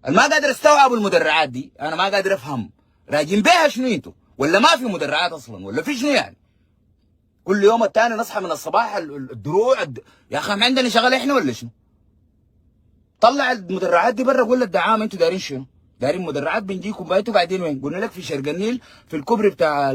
انا ما قادر استوعب المدرعات دي، انا ما قادر افهم راجين بيها شنو انتوا، ولا ما في مدرعات اصلا، ولا في شنو يعني؟ كل يوم الثاني نصحى من الصباح الدروع يا اخي ما عندنا شغل احنا ولا شنو؟ طلع المدرعات دي برا، قول للدعامه انتوا دايرين شنو؟ دايرين مدرعات بنجيكم بايتوا قاعدين وين؟ قلنا لك في شرق النيل في الكوبري بتاع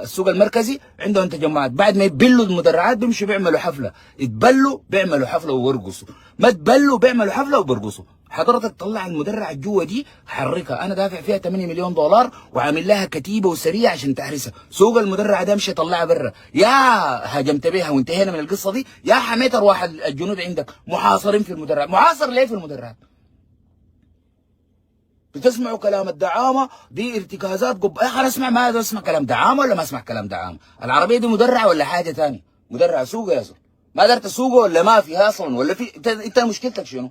السوق المركزي عندهم تجمعات، بعد ما يتبلوا المدرعات بيمشوا بيعملوا حفله، يتبلوا بيعملوا حفله ويرقصوا، ما تبلوا بيعملوا حفله وبيرقصوا. حضرتك طلع المدرعه جوا دي حركها، انا دافع فيها 8 مليون دولار وعامل لها كتيبه وسريه عشان تحرسها، سوق المدرعه ده امشي طلعها برا، يا هاجمت بها وانتهينا من القصه دي، يا حميت ارواح الجنود عندك محاصرين في المدرعات. محاصر ليه في المدرعات؟ بتسمعوا كلام الدعامه دي ارتكازات يا اخي اسمع، ما اسمع كلام دعامه ولا ما اسمع كلام دعامه؟ العربيه دي مدرعه ولا حاجه ثانيه؟ مدرعه سوق يا زلمه، ما قدرت تسوقه ولا ما فيها اصلا، ولا في انت مشكلتك شنو؟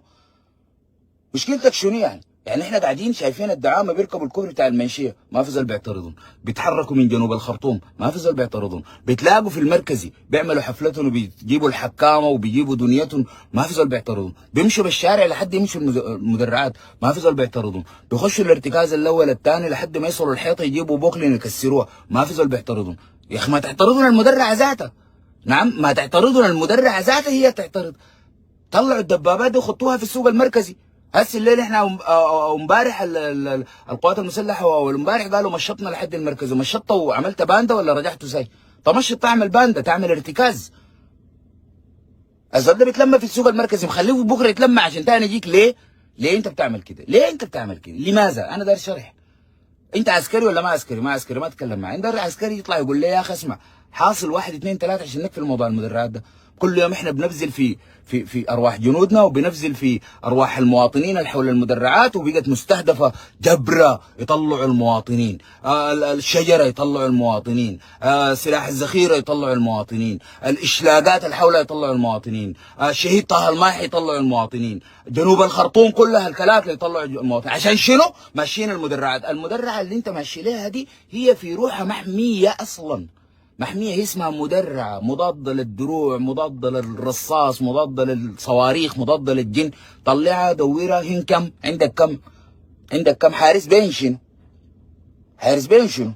مشكلتك شنو يعني؟ يعني احنا قاعدين شايفين الدعامه بيركبوا الكوبري بتاع المنشيه، ما في زول بيعترضون، بيتحركوا من جنوب الخرطوم، ما في زول بيعترضون، بيتلاقوا في المركزي بيعملوا حفلتهم وبيجيبوا الحكامه وبيجيبوا دنيتهم، ما في زول بيعترضون، بيمشوا بالشارع لحد يمشوا المدرعات، ما في زول بيعترضون، بيخشوا الارتكاز الاول الثاني لحد ما يوصلوا الحيطه يجيبوا بوكلين يكسروها، ما في زول بيعترضون. يا اخي ما تعترضون المدرعه ذاتها، نعم ما تعترضون المدرعه ذاتها، هي تعترض. طلعوا الدبابات دي وخطوها في السوق المركزي. هسه الليل احنا امبارح القوات المسلحه وامبارح قالوا مشطنا لحد المركز، ومشطت وعملت باندا ولا رجعتوا زي؟ طب مشط تعمل باندا، تعمل ارتكاز. الزول ده بيتلمى في السوق المركزي، مخليه بكره يتلمى عشان تاني يجيك. ليه؟ ليه انت بتعمل كده؟ ليه انت بتعمل كده؟ لماذا؟ انا داير شرح. انت عسكري ولا ما عسكري؟ ما عسكري ما اتكلم معي. انت عسكري يطلع يقول لي يا اخي اسمع، حاصل واحد اثنين ثلاثه عشان نقفل موضوع المدرعات ده. كل يوم احنا بنبذل في ارواح جنودنا، وبنبذل في ارواح المواطنين اللي حول المدرعات، وبقت مستهدفه جبره يطلعوا المواطنين، الشجره يطلعوا المواطنين، سلاح الذخيره يطلعوا المواطنين، الاشلاقات اللي حولها يطلعوا المواطنين، الشهيد طه الماحي يطلعوا المواطنين، جنوب الخرطوم كلها الكلاكل يطلعوا المواطنين. عشان شنو؟ ماشيين المدرعات. المدرعه اللي انت ماشي لها دي هي في روحها محميه اصلا، محميه، هي اسمها مدرعه، مضاده للدروع، مضاده للرصاص، مضاده للصواريخ، مضاده للجن. طلعها دورها. هن كم عندك؟ كم عندك؟ كم حارس بين شنو؟ حارس بين شنو؟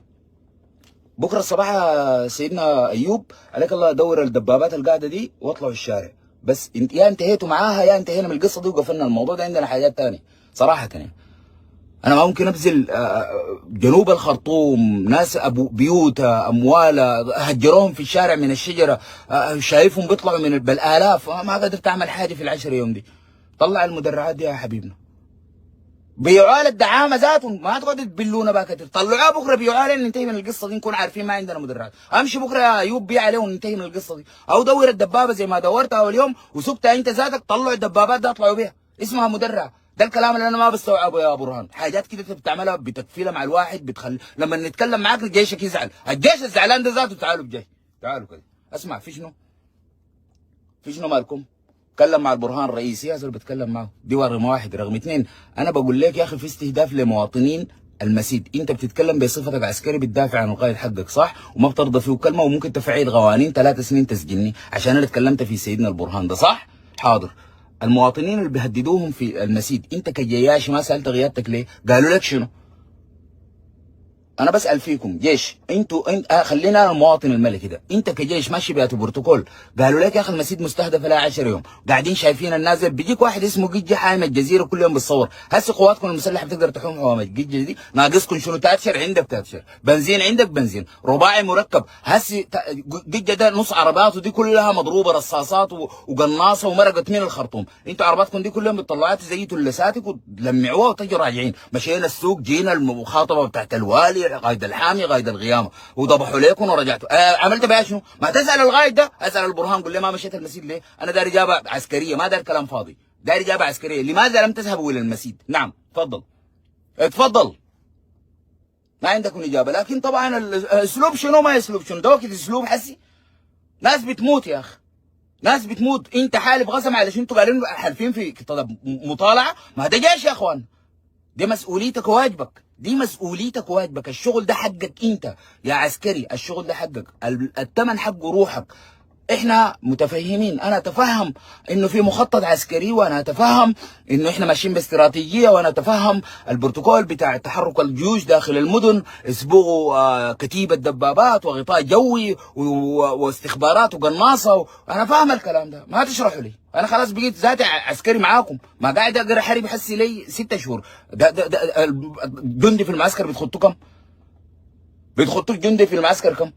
بكره الصباح يا سيدنا ايوب عليك الله، دور الدبابات القاعده دي واطلعوا الشارع. بس يا انتهيتوا معاها يا انتهينا من القصه دي وقفلنا الموضوع ده. عندنا حاجات ثانيه صراحه يعني. انا ما ممكن ابذل جنوب الخرطوم ناس ابو بيوتها اموالها هجروهم في الشارع من الشجره، شايفهم بيطلعوا من بالالاف، ما قدرت اعمل حاجه في ال10 يوم دي. طلع المدرعات دي يا حبيبنا، بيعوا الدعامه ذاتهم، ما تقعدوا تبلونا بقى كتير. طلعوها بكره بيعوا لنا ننتهي من القصه دي، نكون عارفين ما عندنا مدرعات. امشي بكره يا ايوب بيع عليه وننتهي من القصه دي، او دور الدبابه زي ما دورتها اول يوم وسبتها انت ذاتك. طلعوا الدبابات دي اطلعوا بيها، اسمها مدرعه. ده الكلام اللي انا ما بستوعبه يا برهان. حاجات كده انت بتعملها بتكفيلها مع الواحد، بتخلي لما نتكلم معاك جيشك يزعل. الجيش الزعلان ده ذاته تعالوا بجيش، تعالوا كده اسمع. في شنو؟ في شنو مالكم؟ اتكلم مع البرهان الرئيسي يا زول، بتكلم معه. دي رقم واحد. رقم اثنين، انا بقول لك يا اخي في استهداف لمواطنين المسيد. انت بتتكلم بصفتك عسكري بتدافع عن القائد حقك صح، وما بترضى فيه كلمه، وممكن تفعيل قوانين 3 سنين تسجني عشان انا اتكلمت في سيدنا البرهان ده صح؟ حاضر. المواطنين اللي بيهددوهم في المسيد، انت كجياش ما سالت قيادتك ليه؟ قالوا لك شنو؟ انا بسال فيكم جيش، انتوا خلينا انا المواطن الملكي ده، انت كجيش ماشي بياتوا بروتوكول، قالوا لك يا اخي المسجد مستهدف لها 10 يوم، قاعدين شايفين النازل، بيجيك واحد اسمه جيجي حامي الجزيره كل يوم بتصور. هسه قواتكم المسلحه بتقدر تحوم حوامه جيجي دي؟ ناقصكم شنو؟ تاتشر عندك تاتشر، بنزين عندك بنزين، رباعي مركب. هسه جيجي ده نص عرباته دي كلها مضروبه رصاصات وقناصه ومرقت من الخرطوم. انتوا عرباتكم دي كل يوم بتطلعوها تزيتوا اللساتك وتلمعوها وتجوا راجعين. مشينا السوق، جينا المخاطبه بتاعت الوالي، قائد الحامي، قائد الغيامه، وذبحوا ليكم ورجعتوا. عملت بها شنو؟ ما تسال القائد ده، اسال البرهان قول لي ما مشيت المسجد ليه؟ انا داير اجابه عسكريه، ما داير كلام فاضي، داير اجابه عسكريه. لماذا لم تذهبوا الى المسجد؟ نعم تفضل اتفضل. ما عندكم اجابه. لكن طبعا الاسلوب شنو؟ ما اسلوب شنو؟ ده وقت اسلوب حسي. ناس بتموت يا اخي، ناس بتموت. انت حالف قسم على شنو؟ انتوا قاعدين حالفين في مطالعه؟ ما ده جيش يا اخوان. دي مسؤوليتك وواجبك، دي مسؤوليتك وواجبك. الشغل ده حقك انت يا عسكري، الشغل ده حقك، الثمن حقه روحك. احنا متفهمين، انا اتفهم انه في مخطط عسكري، وانا اتفهم انه احنا ماشيين باستراتيجيه، وانا اتفهم البروتوكول بتاع تحرك الجيوش داخل المدن يسبغوا كتيبه دبابات وغطاء جوي واستخبارات وقناصه انا فاهم الكلام ده، ما تشرحوا لي، انا خلاص بقيت ذاتي عسكري معاكم، ما قاعد اقرا حرب يحسي لي 6 شهور. ده الجندي في المعسكر بتخطوا كم؟ بتخطوا الجندي في المعسكر كم؟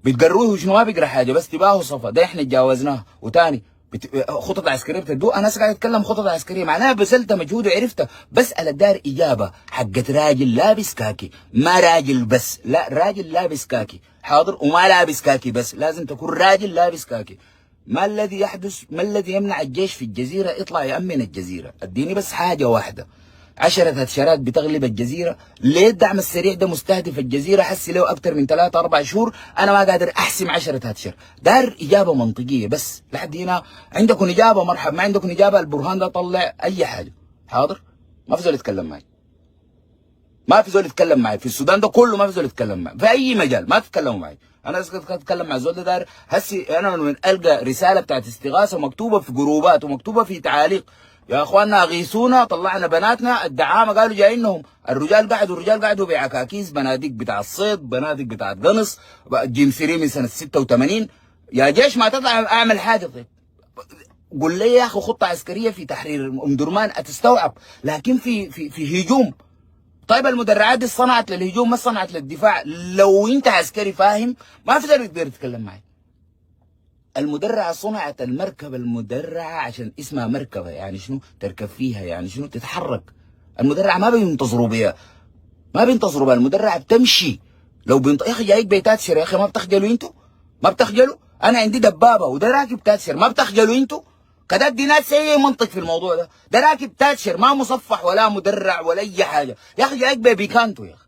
بتقروه شنو؟ ما بيقرا حاجه، بس تباهوا صفا، ده احنا تجاوزناه. وتاني خطط عسكريه بتدوه، انا قاعد اتكلم خطط عسكريه معناها بذلت مجهود وعرفتها، بسال الدار اجابه حقت راجل لابس كاكي، ما راجل بس، لا راجل لابس كاكي حاضر، وما لابس كاكي بس، لازم تكون راجل لابس كاكي. ما الذي يحدث؟ ما الذي يمنع الجيش في الجزيره يطلع يامن الجزيره؟ اديني بس حاجه واحده. 10 هتشارات بتغلب الجزيرة. ليه الدعم السريع ده مستهدف الجزيرة حسي له أكتر من 3 4 شهور؟ أنا ما قادر أحسم 10 هتشر. دار إجابة منطقية بس لحد هنا. عندكم إجابة مرحب، ما عندكم إجابة البرهان ده طلع أي حاجة حاضر. ما في زول يتكلم معي، ما في زول يتكلم معي في السودان ده كله، ما في زول يتكلم معي في أي مجال، ما تتكلموا معي. أنا أتكلم مع الزول ده دار هسي أنا من ألقى رسالة بتاعت استغاثة مكتوبة في جروبات ومكتوبة في تعاليق، يا اخواننا اغيثونا، طلعنا بناتنا الدعامه قالوا جايينهم، الرجال قعدوا بعكاكيز، بنادق بتاع الصيد، بنادق بتاع القنص، جيم 3 من سنه 86. يا جيش ما تطلع اعمل حاجه. طيب قول لي يا اخي خطه عسكريه في تحرير ام درمان اتستوعب، لكن في هجوم. طيب المدرعات دي صنعت للهجوم ما صنعت للدفاع. لو انت عسكري فاهم ما في تقدر تتكلم معي. المدرعة صنعت المركبة المدرعة عشان اسمها مركبة، يعني شنو؟ تركب فيها، يعني شنو؟ تتحرك. المدرعة ما بينتظروا بيها، ما بينتظروا بيها، المدرعة بتمشي. لو يا اخي جايك بيتاتشر، يا اخي ما بتخجلوا انتوا؟ ما بتخجلوا؟ انا عندي دبابة وده راكب تاتشر، ما بتخجلوا انتوا؟ كده دي ناس اي منطق في الموضوع ده، ده راكب تاتشر ما مصفح ولا مدرع ولا اي حاجة، يا اخي جايك بيكانتو يا اخي.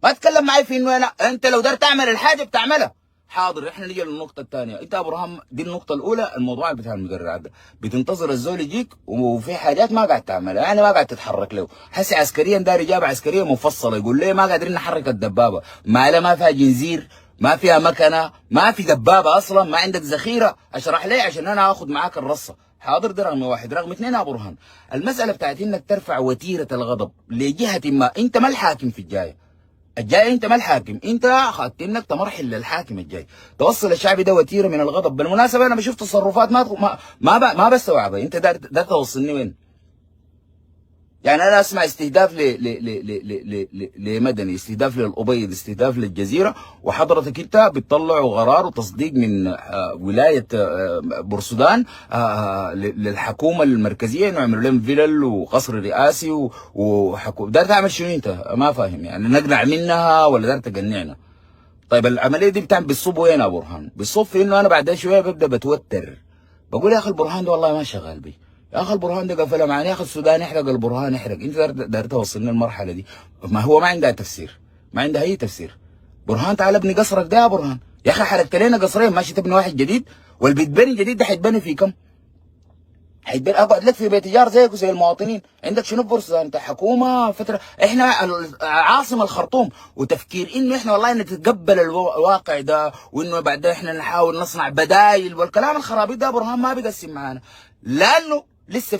ما تتكلم معي في انه انا، انت لو قدرت تعمل الحاجة بتعملها. حاضر احنا نيجي للنقطة الثانية. انت يا ابراهيم دي النقطة الأولى، الموضوع بتاع المدرعات ده، بتنتظر الزول يجيك وفي حاجات ما قاعد تعملها، يعني ما قاعد تتحرك له، حسي عسكريا دار إجابة عسكرية مفصلة، يقول ليه ما قادرين نحرك الدبابة، ما فيها جنزير، ما فيها مكنة، ما في دبابة أصلا، ما عندك ذخيرة، أشرح ليه عشان أنا آخذ معاك الرصة. حاضر، ده رقم واحد. رقم اثنين يا برهان، المسألة بتاعت إنك ترفع وتيرة الغضب لجهة ما، أنت ما الحاكم في الجاي انت ما الحاكم، انت اخذت انك تمرحل للحاكم الجاي، توصل الشعب ده وتيره من الغضب. بالمناسبه انا بشوف تصرفات ما بستوعبها، انت ده توصلني وين؟ يعني انا اسمع استهداف لمدني، استهداف للابيض، استهداف للجزيره، وحضرتك انت بتطلعوا قرار وتصديق من ولايه بورسودان للحكومه المركزيه انه يعملوا لهم فيلل وقصر رئاسي وحكومه. ده تعمل شنو انت؟ ما فاهم، يعني نقنع منها ولا دار تقنعنا؟ طيب العمليه دي بتعمل بالصوب وين يا برهان؟ بالصوب في انه انا بعد شويه ببدا بتوتر، بقول يا اخي البرهان ده والله ما شغال بي، يا اخي البرهان ده قفل معنا، يا اخي السودان يحرق البرهان يحرق. انت دار توصلنا المرحله دي؟ ما هو ما عندها تفسير، ما عندها اي تفسير. برهان تعال ابني قصرك ده يا برهان، يا اخي حرقت لنا قصرين، ماشي تبني واحد جديد، واللي بيتبني جديد ده حيتبني في كم؟ حيتبني اقعد لك في بيت ايجار زيك وزي المواطنين. عندك شنو بورصه؟ انت حكومه فتره، احنا عاصمه الخرطوم، وتفكير انه احنا والله نتقبل الواقع ده، وانه بعدين احنا نحاول نصنع بدايل والكلام الخرابيط ده. برهان ما بيقسم معانا، لانه لسه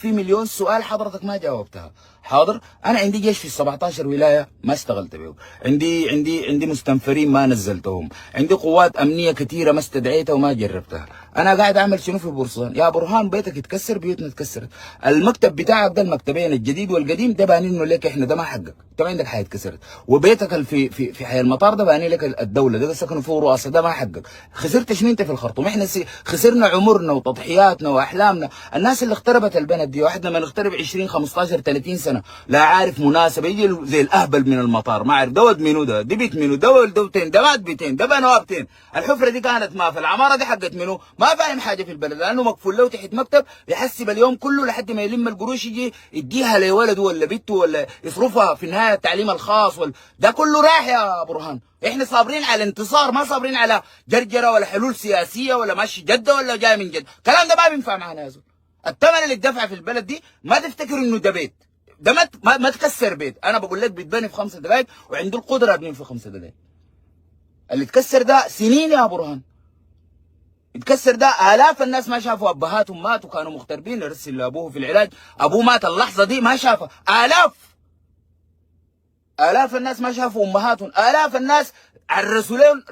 في مليون سؤال حضرتك ما جاوبتها. حاضر، انا عندي جيش في 17 ولايه ما اشتغلت بهم، عندي مستنفرين ما نزلتهم، عندي قوات امنيه كثيره ما استدعيتها وما جربتها. انا قاعد اعمل شنو في بورسودان؟ يا برهان بيتك يتكسر، بيوتنا اتكسرت، المكتب بتاعك ده، المكتبين الجديد والقديم ده بانينه لك احنا، ده ما حقك، انت ما عندك حاجه اتكسرت، وبيتك في حي المطار ده باني لك الدوله، ده سكنوا فيه رؤساء، ده ما حقك. خسرت شنو انت في الخرطوم؟ احنا خسرنا عمرنا وتضحياتنا واحلامنا. الناس اللي اختربت البلد دي، واحد لما نخترب 20 15 30 سنه لا عارف مناسبه، يجي زي الاهبل من المطار ما عارف دود منو، ده بيت منو، ده دوتين، ده مات بيتين، ده بنوابتين، الحفره دي كانت ما في العماره دي حقت منو، ما فاهم حاجه في البلد، لانه مقفول له تحت مكتب يحسب اليوم كله لحد ما يلم القروش يجي يديها لولده ولا بنته ولا يصرفها في النهايه التعليم الخاص ده كله راح يا برهان. احنا صابرين على انتصار، ما صابرين على جرجره ولا حلول سياسيه ولا ماشي جده ولا جاي من جده، الكلام ده ما بينفع معنا يا زول. الثمن اللي اتدفع في البلد دي ما تفتكر انه ده بيت، ده ما تكسر بيت، انا بقول لك بيتبني في 5 دقائق وعنده القدره ابني في 5 دقائق. اللي تكسر ده سنين يا برهان، يتكسر ده آلاف الناس ما شافوا أبهاتهم ماتوا كانوا مغتربين، يرسل لأبوه في العلاج، أبوه مات اللحظة دي ما شافها. آلاف الناس ما شافوا أمهاتهم، آلاف الناس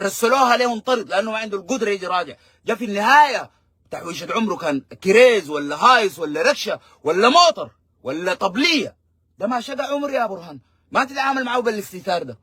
رسلوها ليه انطرد لأنه ما عنده القدرة يجي راجع. جا في النهاية تحويشة عمره كان كريز ولا هايس ولا ركشة ولا موتر ولا طبلية، ده ما شقى عمر يا برهان. ما تتعامل معه بالاستهتار ده،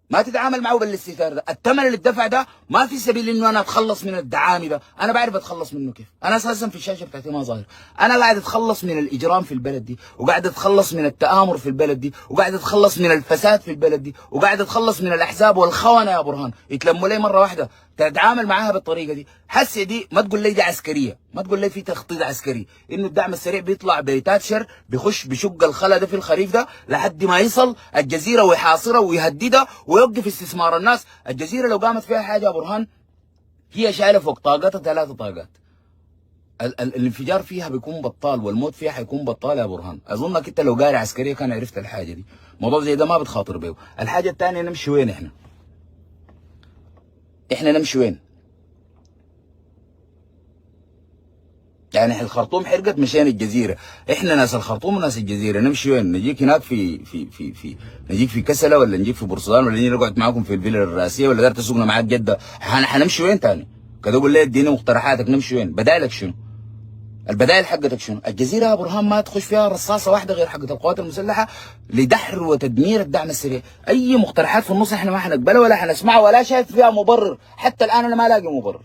ما تتعامل معه بالاستهتار ده. الثمن اللي اتدفع ده ما في سبيل انه انا اتخلص من الدعامي ده. انا بعرف اتخلص منه كيف. انا اساسا في الشاشه بتاعتي ما ظاهر. انا قاعد اتخلص من الاجرام في البلد دي، وقاعد اتخلص من التآمر في البلد دي، وقاعد اتخلص من الفساد في البلد دي، وقاعد اتخلص من الاحزاب والخونه يا برهان. يتلموا لي مره واحده تتعامل معاها بالطريقه دي. حسي دي ما تقول لي دي عسكريه، ما تقول لي في تخطيط عسكري، انه الدعم السريع بيطلع بتاتشر بيخش بشق الخلا ده في الخريف ده لحد ما يصل الجزيره ويحاصرها ويهددها ويوقف استثمار الناس. الجزيره لو قامت فيها حاجه يا برهان هي شايله فوق طاقتها 3 طاقات. الانفجار فيها بيكون بطال والموت فيها حيكون بطال يا برهان. اظنك انت لو قاري عسكريه كان عرفت الحاجه دي. موضوع زي ده ما بتخاطر بيه. الحاجه الثانيه نمشي وين احنا؟ احنا نمشي وين؟ يعني الخرطوم حرقت مشان الجزيره، احنا ناس الخرطوم وناس الجزيره نمشي وين؟ نجيك هناك نجيك في كسله ولا نجيك في بورسودان ولا نجي نقعد معاكم في الفيلا الرئاسيه ولا دار تسوقنا معاك جده؟ حنمشي وين تاني؟ كده قول لي اديني مقترحاتك نمشي وين؟ بدائلك شنو؟ البدائل حقتك شنو؟ الجزيره يا برهان ما تخش فيها رصاصه واحده غير حقت القوات المسلحه لدحر وتدمير الدعم السريع. اي مقترحات في النص احنا ما حنقبلها ولا حنسمعها ولا شايف فيها مبرر، حتى الان انا ما لاقي مبرر.